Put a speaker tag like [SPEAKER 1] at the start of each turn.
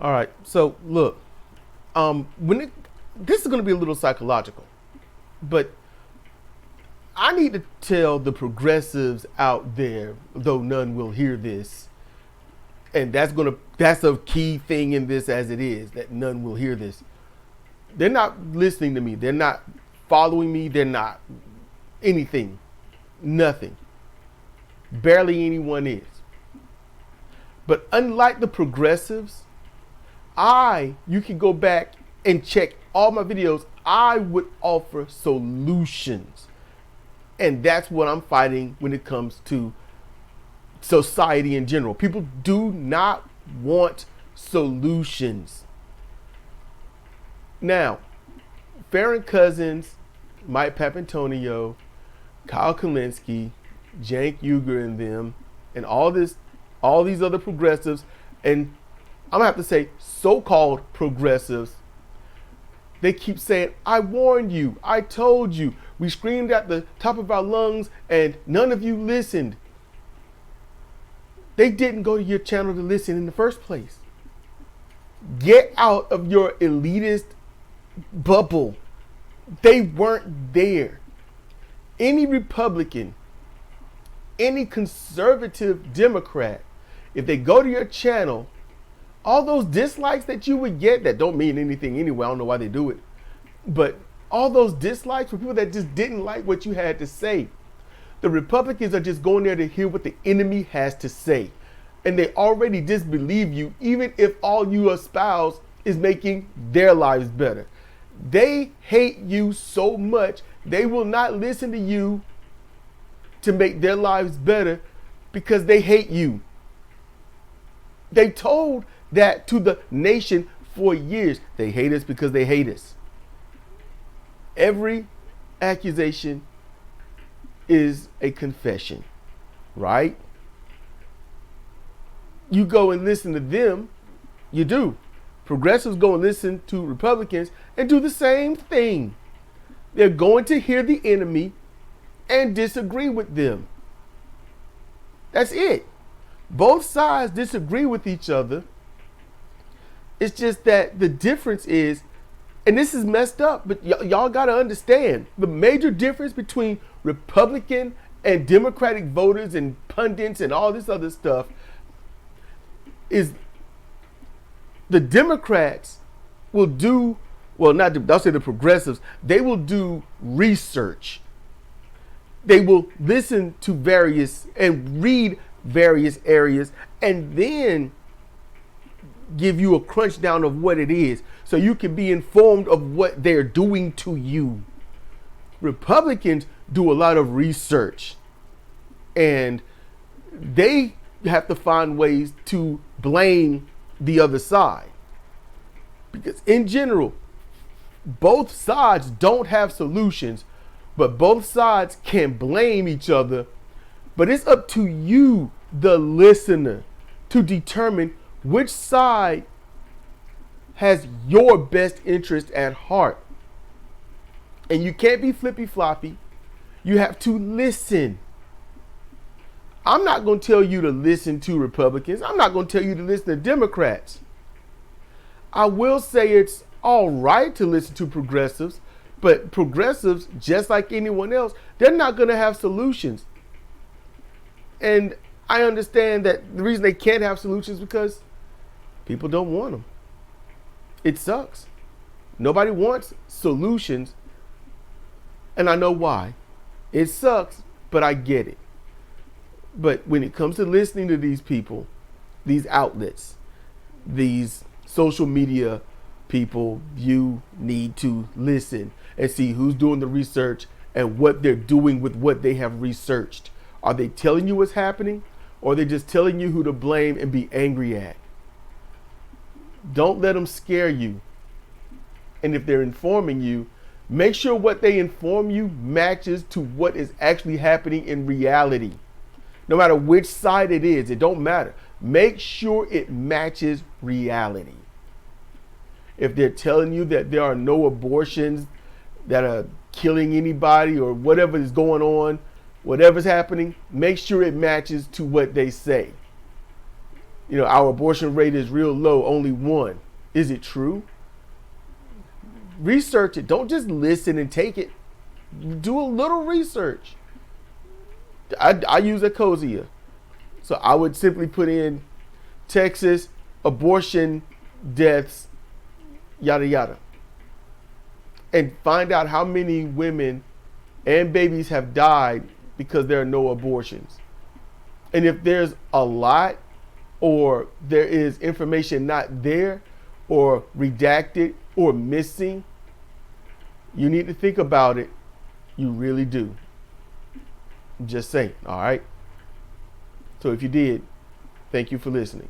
[SPEAKER 1] All right. So look, this is going to be a little psychological, but I need to tell the progressives out there, though none will hear this, and that's a key thing in this as it is, that none will hear this. They're not listening to me. They're not following me. They're not anything. Nothing. Barely anyone is. But unlike the progressives, you can go back and check all my videos. I would offer solutions. And that's what I'm fighting when it comes to society in general. People do not want solutions. Now, Farron Cousins, Mike Papantonio, Kyle Kalinske, Cenk Uygur and them, and all these other progressives, and I'm gonna have to say so-called progressives, they keep saying, I warned you, I told you, we screamed at the top of our lungs and none of you listened. They didn't go to your channel to listen in the first place. Get out of your elitist bubble. They weren't there. Any Republican, any conservative Democrat, if they go to your channel, all those dislikes that you would get that don't mean anything anyway, I don't know why they do it, but all those dislikes for people that just didn't like what you had to say. The Republicans are just going there to hear what the enemy has to say. And they already disbelieve you, even if all you espouse is making their lives better. They hate you so much, they will not listen to you to make their lives better because they hate you. They told that to the nation for years. They hate us because they hate us. Every accusation is a confession, right? You go and listen to them, you do. Progressives go and listen to Republicans and do the same thing. They're going to hear the enemy and disagree with them. That's it. Both sides disagree with each other. It's just that the difference is, and this is messed up, but y'all got to understand the major difference between Republican and Democratic voters and pundits and all this other stuff is the Democrats will do, well, I'll say the progressives, they will do research. They will listen to various and read various areas and then give you a crunch down of what it is so you can be informed of what they're doing to you. Republicans do a lot of research and they have to find ways to blame the other side. Because in general, both sides don't have solutions, but both sides can blame each other. But it's up to you, the listener, to determine which side has your best interest at heart. And you can't be flippy floppy. You have to listen. I'm not going to tell you to listen to Republicans. I'm not going to tell you to listen to Democrats. I will say it's all right to listen to progressives, but progressives, just like anyone else, they're not going to have solutions. And I understand that the reason they can't have solutions is because people don't want them. It sucks. Nobody wants solutions, and I know why. It sucks, but I get it. But when it comes to listening to these people, these outlets, these social media people, you need to listen and see who's doing the research and what they're doing with what they have researched. Are they telling you what's happening, or are they just telling you who to blame and be angry at? Don't let them scare you. And if they're informing you, make sure what they inform you matches to what is actually happening in reality. No matter which side it is, it don't matter. Make sure it matches reality. If they're telling you that there are no abortions that are killing anybody or whatever is going on, whatever's happening, make sure it matches to what they say. our abortion rate is real low, only one. Is it true? Research it. Don't just listen and take it. Do a little research. I use Ecosia. So I would simply put in Texas abortion deaths, yada yada, and find out how many women and babies have died because there are no abortions. And if there's a lot, or there is information not there, or redacted, or missing, you need to think about it. You really do. I'm just saying, all right? So if you did, thank you for listening.